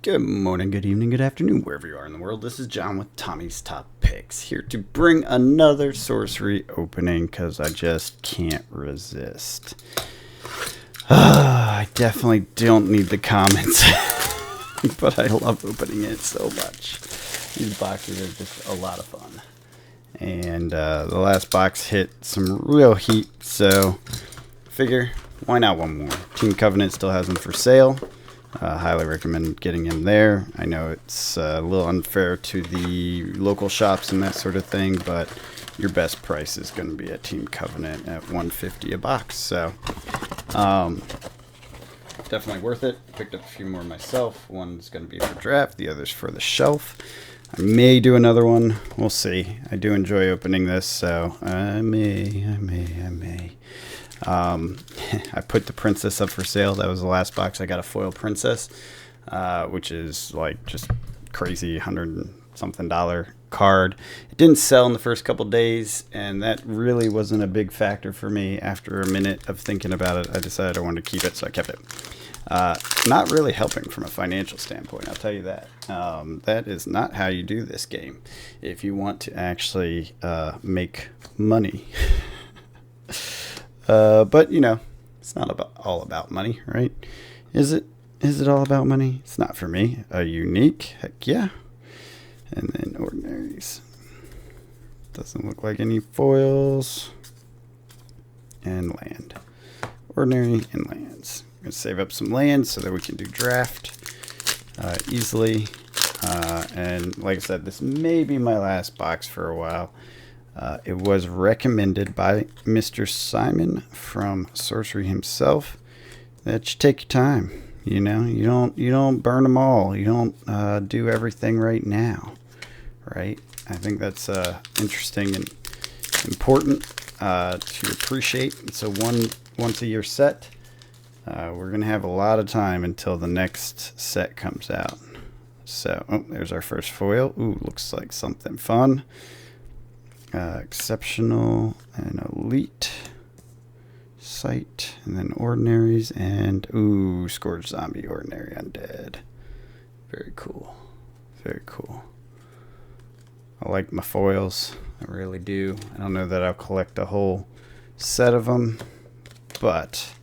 Good morning, good evening, good afternoon, wherever you are in the world. This is John with Tommy's Top Picks, here to bring another sorcery opening because I just can't resist. I definitely don't need the comments, but I love opening it so much. These boxes are just a lot of fun. And the last box hit some real heat, so figure, why not one more? Team Covenant still has them for sale. Highly recommend getting in there. I know it's a little unfair to the local shops and that sort of thing, but your best price is going to be at Team Covenant at $150 a box. So definitely worth it. Picked up a few more myself. One's going to be for draft, the other's for the shelf. I may do another one. We'll see. I do enjoy opening this, so I may. I put the princess up for sale. That was the last box. I got a foil princess, which is like just crazy $100-something card. It didn't sell in the first couple days, and that really wasn't a big factor for me. After a minute of thinking about it, I decided I wanted to keep it, so I kept it. Not really helping from a financial standpoint, I'll tell you that. That is not how you do this game if you want to actually make money. But, you know, it's not all about money, right? Is it? Is it all about money? It's not for me. A unique? Heck yeah. And then ordinaries. Doesn't look like any foils. And land. Ordinary and lands. I'm going to save up some land so that we can do draft easily. And like I said, this may be my last box for a while. It was recommended by Mr. Simon from Sorcery himself that you take your time. You know, you don't burn them all. You don't do everything right now, right? I think that's interesting and important to appreciate. It's a once a year set. We're gonna have a lot of time until the next set comes out. So, oh, there's our first foil. Ooh, looks like something fun. Exceptional and elite sight, and then ordinaries, and ooh, scourge zombie, ordinary undead. Very cool, very cool. I like my foils, I really do. I don't know that I'll collect a whole set of them, but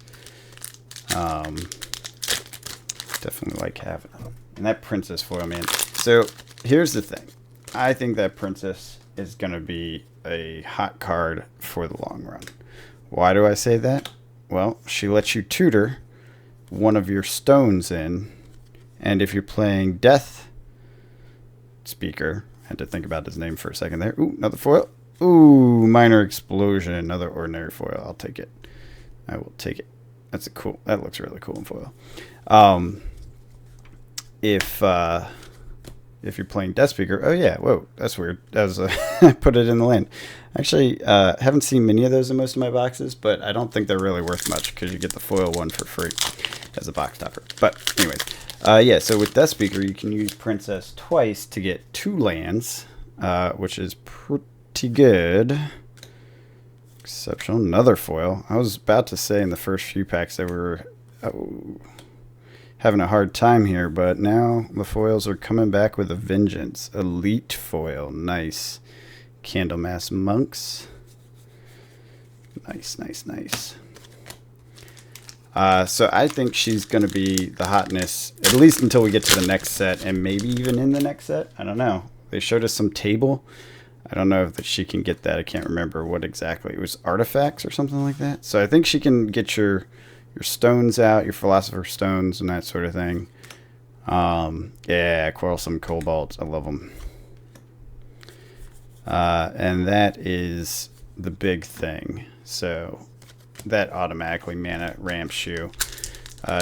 definitely like having them. And that princess foil, man. So here's the thing, I think that princess is going to be a hot card for the long run. Why do I say that? Well, she lets you tutor one of your stones in, and if you're playing Death Speaker, I had to think about his name for a second there. Ooh, another foil. Ooh, minor explosion, another ordinary foil. I'll take it. I will take it. That's a cool. That looks really cool in foil. If you're playing Death Speaker, oh yeah, whoa, that's weird. That was I put it in the land. Actually, haven't seen many of those in most of my boxes, but I don't think they're really worth much because you get the foil one for free as a box topper. But anyways, yeah. So with Death Speaker, you can use Princess twice to get 2 lands, which is pretty good. Exceptional, another foil. I was about to say in the first few packs that we were having a hard time here, but now the foils are coming back with a vengeance. Elite foil, nice. Candlemass monks, nice. So I think she's going to be the hotness, at least until we get to the next set, and maybe even in the next set. I don't know. They showed us some table. I don't know if she can get that. I can't remember what exactly. It was artifacts or something like that. So I think she can get your stones out, your philosopher's stones, and that sort of thing. Yeah, quarrelsome kobolds. I love them. And that is the big thing. So that automatically mana ramps you.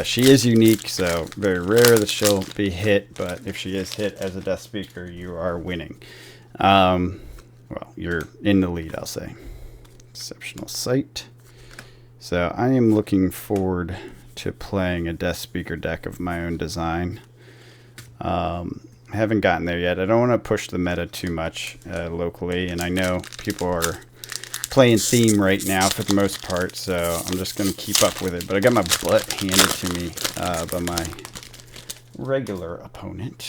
She is unique, so very rare that she'll be hit, but if she is hit as a Death Speaker, you are winning. Well, you're in the lead, I'll say. Exceptional sight. So I am looking forward to playing a Death Speaker deck of my own design. I haven't gotten there yet. I don't want to push the meta too much locally, and I know people are playing theme right now for the most part, so I'm just going to keep up with it. But I got my butt handed to me by my regular opponent,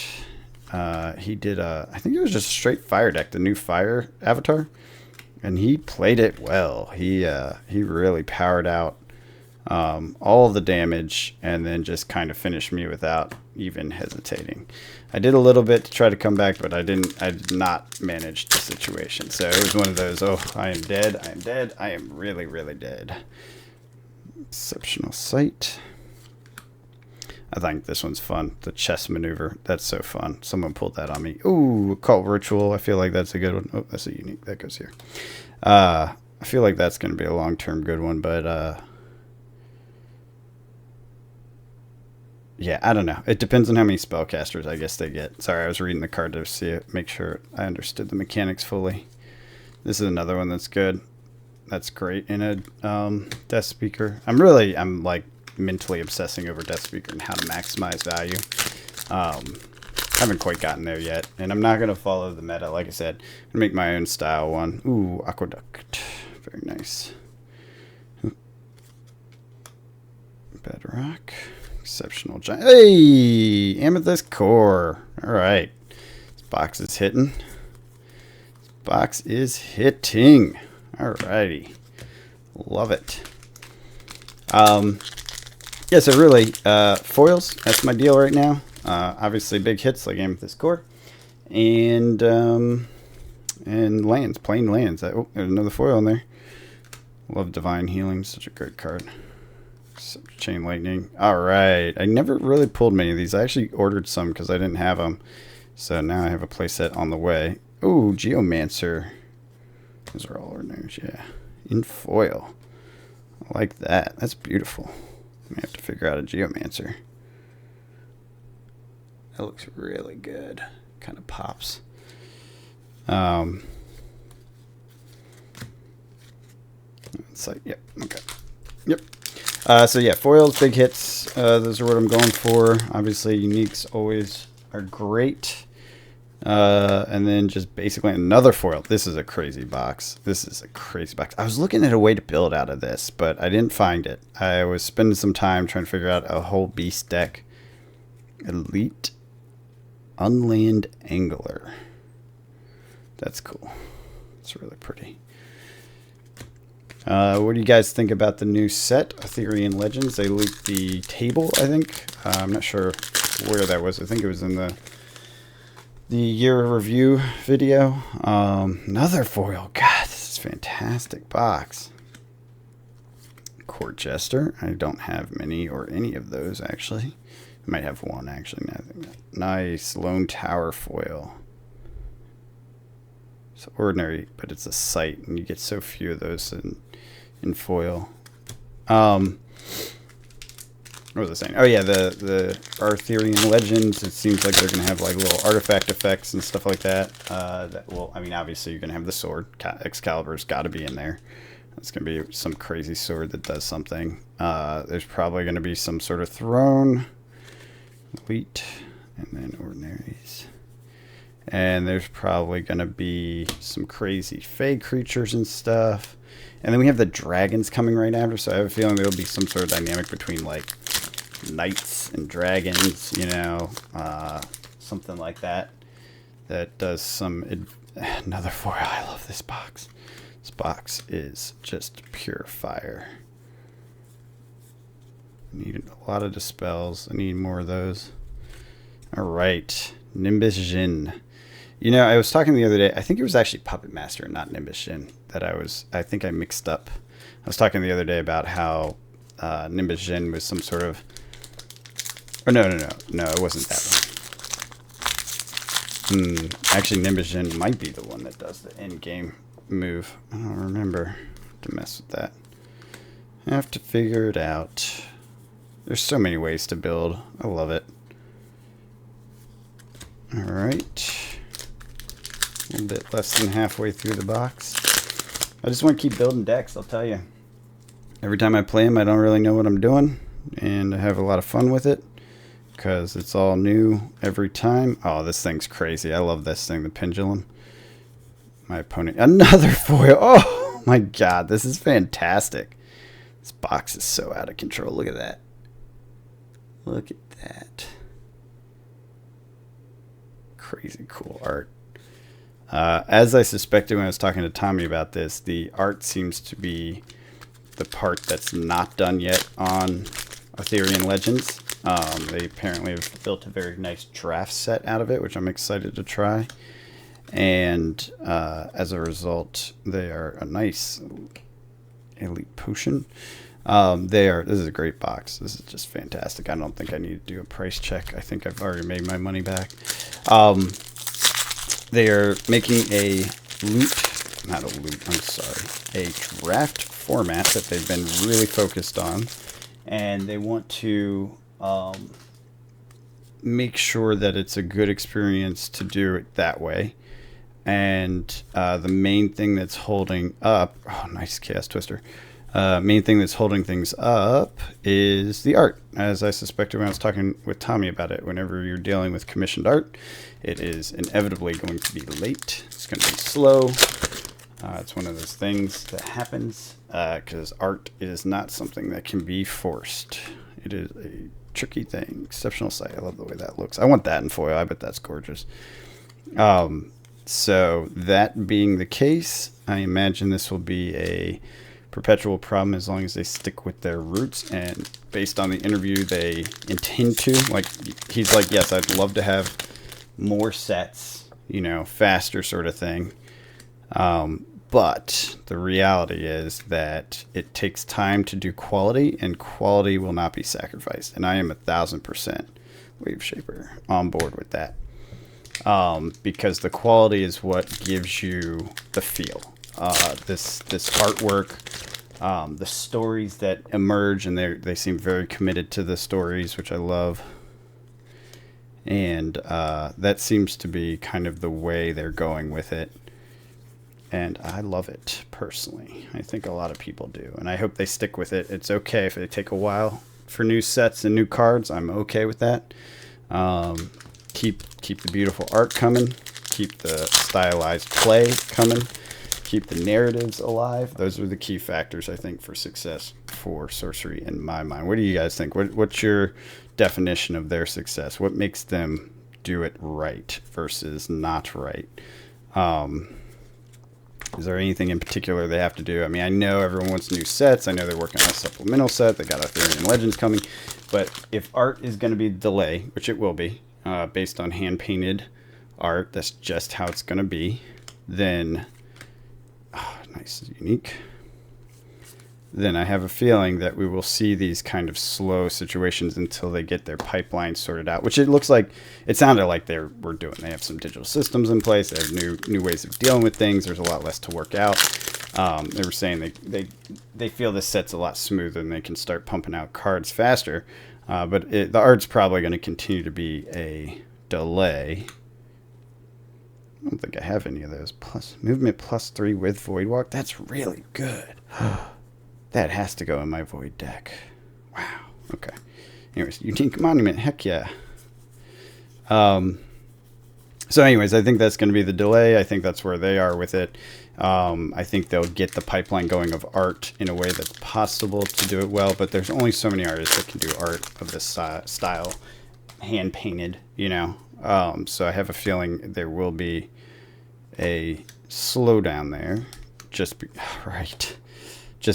he did I think it was just a straight fire deck, the new fire avatar, and he played it well. He really powered out all the damage and then just kind of finished me without even hesitating. I did a little bit to try to come back, but I did not manage the situation. So it was one of those, oh, I am dead, I am dead, I am really, really dead. Exceptional sight. I think this one's fun. The chess maneuver. That's so fun. Someone pulled that on me. Ooh, Occult Ritual. I feel like that's a good one. Oh, that's a unique. That goes here. I feel like that's going to be a long-term good one, but yeah, I don't know. It depends on how many spellcasters I guess they get. Sorry, I was reading the card to see it, make sure I understood the mechanics fully. This is another one that's good. That's great in a Death Speaker. I'm like mentally obsessing over Death Speaker and how to maximize value. Haven't quite gotten there yet, and I'm not going to follow the meta. Like I said, I'm going to make my own style one. Ooh, Aqueduct. Very nice. Bedrock. Exceptional Giant. Hey! Amethyst Core. Alright. This box is hitting. This box is hitting. Alrighty. Love it. Yeah, so really, foils, that's my deal right now. Obviously big hits like Amethyst Core. And lands, plain lands. Oh, there's another foil in there. Love Divine Healing, such a great card. Chain Lightning. Alright, I never really pulled many of these. I actually ordered some because I didn't have them. So now I have a playset on the way. Ooh, Geomancer. Those are all ordinaries, yeah. In foil. I like that. That's beautiful. I may have to figure out a Geomancer. That looks really good. Kind of pops. It's like, yep, okay. Yep. So yeah, foils, big hits. Those are what I'm going for. Obviously, uniques always are great. And then just basically another foil. This is a crazy box. This is a crazy box. I was looking at a way to build out of this, but I didn't find it. I was spending some time trying to figure out a whole beast deck. Elite Unland Angler. That's cool. It's really pretty. What do you guys think about the new set, Ethereum Legends? They leaked the table, I think. I'm not sure where that was. I think it was in the year review video. Another foil. God, this is a fantastic box. Court Jester. I don't have many or any of those, actually. I might have one, actually. Nice. Lone Tower foil. It's ordinary, but it's a sight, and you get so few of those in foil. What was I saying? Oh yeah, the Arthurian Legends. It seems like they're gonna have like little artifact effects and stuff like that. That will, I mean, obviously you're gonna have the sword. Excalibur's got to be in there. It's gonna be some crazy sword that does something. There's probably gonna be some sort of throne, elite, and then ordinaries. And there's probably gonna be some crazy fey creatures and stuff. And then we have the dragons coming right after, so I have a feeling there'll be some sort of dynamic between like knights and dragons, you know, something like that. That does some another foil. I love this box. This box is just pure fire. Need a lot of dispels. I need more of those. All right, Nimbus Jin. You know, I was talking the other day, I think it was actually Puppet Master and not Nimbus Jin that I think I mixed up. I was talking the other day about how Nimbus Jin was some sort of, or no, it wasn't that one. Actually, Nimbus Jin might be the one that does the end game move. I don't remember to mess with that. I have to figure it out. There's so many ways to build. I love it. All right. A little bit less than halfway through the box. I just want to keep building decks, I'll tell you. Every time I play them, I don't really know what I'm doing, and I have a lot of fun with it because it's all new every time. Oh, this thing's crazy. I love this thing, the pendulum. My opponent, another foil. Oh my god, this is fantastic. This box is so out of control. Look at that. Look at that. crazy cool art. As I suspected when I was talking to Tommy about this, the art seems to be the part that's not done yet on Arthurian Legends. They apparently have built a very nice draft set out of it, which I'm excited to try. And as a result, they are a nice elite potion. This is a great box. This is just fantastic. I don't think I need to do a price check. I think I've already made my money back. They are making a draft format that they've been really focused on, and they want to make sure that it's a good experience to do it that way. And the main thing that's holding up, nice Chaos Twister. Main thing that's holding things up is the art. As I suspected when I was talking with Tommy about it, whenever you're dealing with commissioned art, it is inevitably going to be late. It's going to be slow. It's one of those things that happens because art is not something that can be forced. It is a tricky thing. Exceptional sight. I love the way that looks. I want that in foil. I bet that's gorgeous. So that being the case, I imagine this will be a perpetual problem as long as they stick with their roots, and based on the interview they intend to. Like, he's like, yes, I'd love to have more sets, you know, faster sort of thing, but the reality is that it takes time to do quality, and quality will not be sacrificed, and I am 1000% Wave Shaper on board with that, because the quality is what gives you the feel. This artwork, the stories that emerge, and they seem very committed to the stories, which I love. And that seems to be kind of the way they're going with it. And I love it, personally. I think a lot of people do. And I hope they stick with it. It's okay if they take a while for new sets and new cards. I'm okay with that. Keep the beautiful art coming. Keep the stylized play coming. Keep the narratives alive. Those are the key factors, I think, for success for Sorcery in my mind. What do you guys think? What's your definition of their success? What makes them do it right versus not right? Is there anything in particular they have to do? I mean, I know everyone wants new sets. I know they're working on a supplemental set. They got Arthurian Legends coming. But if art is going to be delay, which it will be, based on hand-painted art, that's just how it's going to be, then... nice, unique. Then I have a feeling that we will see these kind of slow situations until they get their pipeline sorted out, which it sounded like we're doing. They have some digital systems in place. They have new ways of dealing with things. There's a lot less to work out. They were saying they feel this set's a lot smoother and they can start pumping out cards faster. But the art's probably going to continue to be a delay. I don't think I have any of those. Plus movement +3 with Void Walk. That's really good. That has to go in my Void deck. Wow. Okay. Anyways, unique monument. Heck yeah. So anyways, I think that's going to be the delay. I think that's where they are with it. I think they'll get the pipeline going of art in a way that's possible to do it well, but there's only so many artists that can do art of this style, hand painted, you know. So I have a feeling there will be a slowdown there, just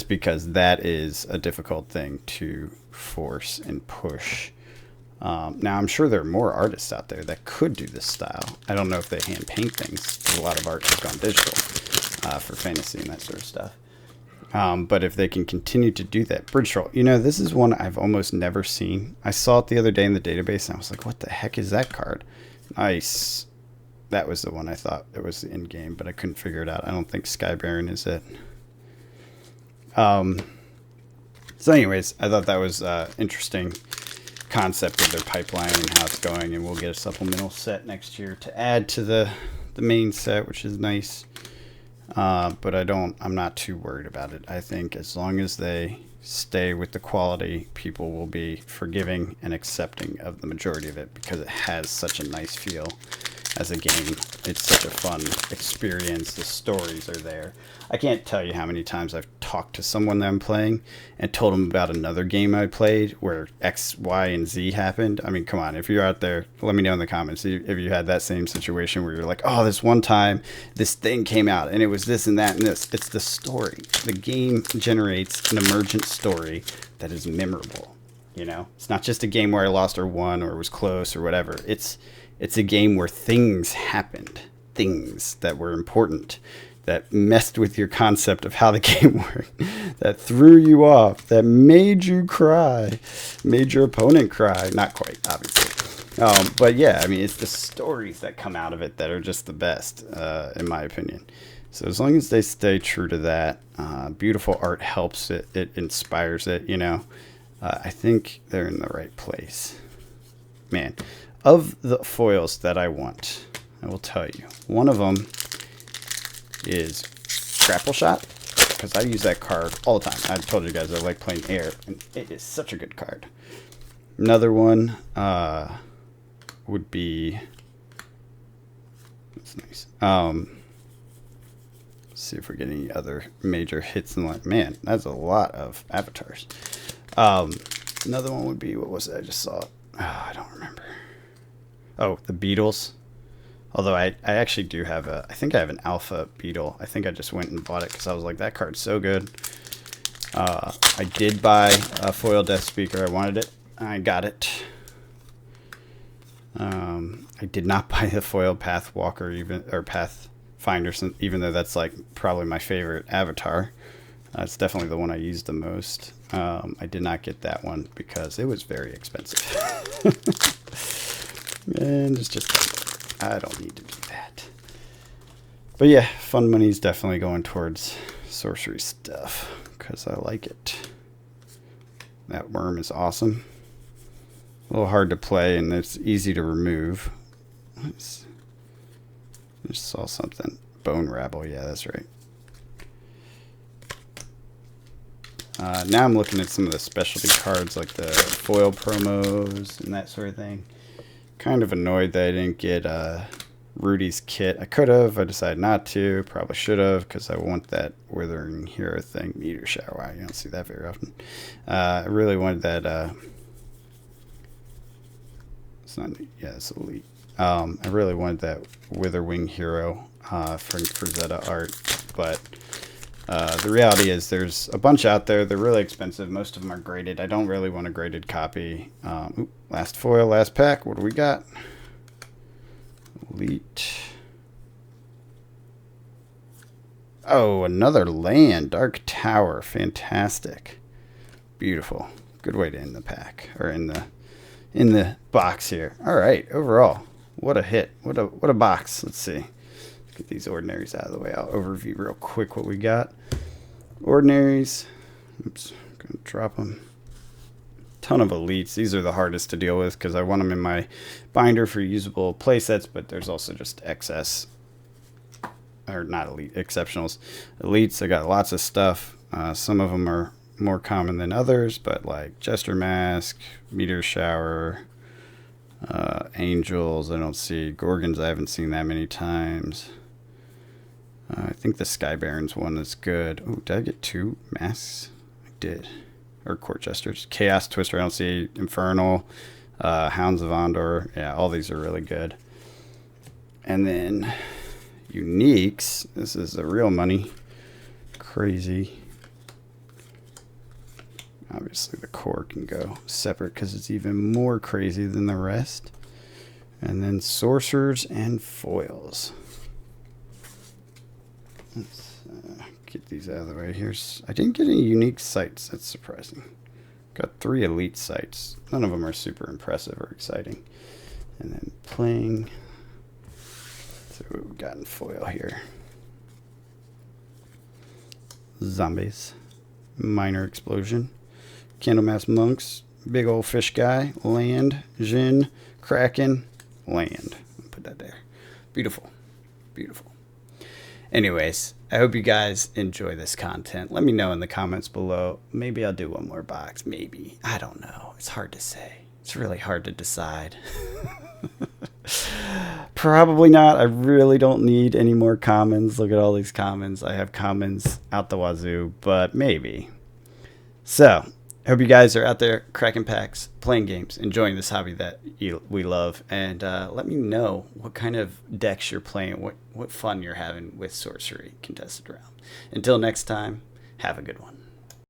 because that is a difficult thing to force and push. Now, I'm sure there are more artists out there that could do this style. I don't know if they hand paint things. A lot of art has gone digital for fantasy and that sort of stuff. But if they can continue to do that, Bridge Troll, you know, this is one I've almost never seen. I saw it the other day in the database, and I was like, what the heck is that card? Nice. That was the one I thought it was the end game, but I couldn't figure it out. I don't think Sky Baron is it. So anyways, I thought that was interesting concept of their pipeline and how it's going, and we'll get a supplemental set next year to add to the main set, which is nice. But I'm not too worried about it. I think as long as they stay with the quality, people will be forgiving and accepting of the majority of it because it has such a nice feel. as a game. It's such a fun experience. The stories are there. I can't tell you how many times I've talked to someone that I'm playing and told them about another game I played where X, Y, and Z happened. I mean, come on. If you're out there, let me know in the comments if you had that same situation where you're like, oh, this one time this thing came out and it was this and that and this. It's the story. The game generates an emergent story that is memorable. You know, it's not just a game where I lost or won or was close or whatever. It's a game where things happened, things that were important, that messed with your concept of how the game worked, that threw you off, that made you cry, made your opponent cry. Not quite, obviously. But yeah, I mean, it's the stories that come out of it that are just the best, in my opinion. So as long as they stay true to that, beautiful art helps it. It inspires it, you know. I think they're in the right place. Man, of the foils that I want, I will tell you, one of them is Grapple Shot, because I use that card all the time. I've told you guys I like playing air, and it is such a good card. Another one would be, that's nice. Let's see if we're getting any other major hits in line. Man, that's a lot of avatars. Another one would be, what was it? I just saw it. Oh, I don't remember. Oh, the Beetles. Although I actually do have I think I have an alpha beetle. I think I just went and bought it because I was like, that card's so good. I did buy a foil Death Speaker. I wanted it. I got it. I did not buy the foil Pathwalker or Pathfinder, even though that's like probably my favorite avatar. It's definitely the one I used the most. I did not get that one because it was very expensive. And it's just, I don't need to do that. But yeah, fun money is definitely going towards sorcery stuff because I like it. That worm is awesome. A little hard to play and it's easy to remove. I just saw something. Bone Rabble, yeah, that's right. Now I'm looking at some of the specialty cards like the foil promos and that sort of thing. Kind of annoyed that I didn't get Rudy's kit. I could have. I decided not to. Probably should have because I want that Withering Hero thing. Meteor Shower. Wow, you don't see that very often. I really wanted that. It's not. Yeah, it's Elite. I really wanted that Witherwing Hero for Zeta art, but the reality is there's a bunch out there. They're really expensive. Most of them are graded. I don't really want a graded copy. Last foil, last pack. What do we got? Elite. Oh, another land. Dark Tower. Fantastic. Beautiful. Good way to end the pack. Or in the box here. All right. Overall, what a hit. What a box. Let's see. Get these ordinaries out of the way. I'll overview real quick what we got. Ordinaries. Oops, I'm gonna drop them. Ton of elites. These are the hardest to deal with because I want them in my binder for usable playsets, but there's also just excess, or not elite, exceptionals. Elites, I got lots of stuff. Some of them are more common than others, but like Jester Mask, Meteor Shower, Angels, I don't see. Gorgons, I haven't seen that many times. I think the Sky Barons one is good. Oh, did I get 2 masks? I did. Or Court Jesters. Chaos Twister, I don't see. Infernal, Hounds of Ondor. Yeah, all these are really good. And then Uniques. This is the real money. Crazy. Obviously the core can go separate because it's even more crazy than the rest. And then Sorcerers and Foils. Let's get these out of the way. I didn't get any unique sites. That's surprising. Got 3 elite sites. None of them are super impressive or exciting. And then playing. So what we've got in foil here. Zombies. Minor Explosion. Candlemass Monks. Big old fish guy. Land. Jin. Kraken. Land. I'll put that there. Beautiful. Beautiful. Anyways, I hope you guys enjoy this content. Let me know in the comments below. Maybe I'll do one more box. Maybe. I don't know. It's hard to say. It's really hard to decide. Probably not. I really don't need any more commons. Look at all these commons. I have commons out the wazoo, but maybe. So, hope you guys are out there cracking packs, playing games, enjoying this hobby that we love, and let me know what kind of decks you're playing, what fun you're having with Sorcery contested round. Until next time, have a good one.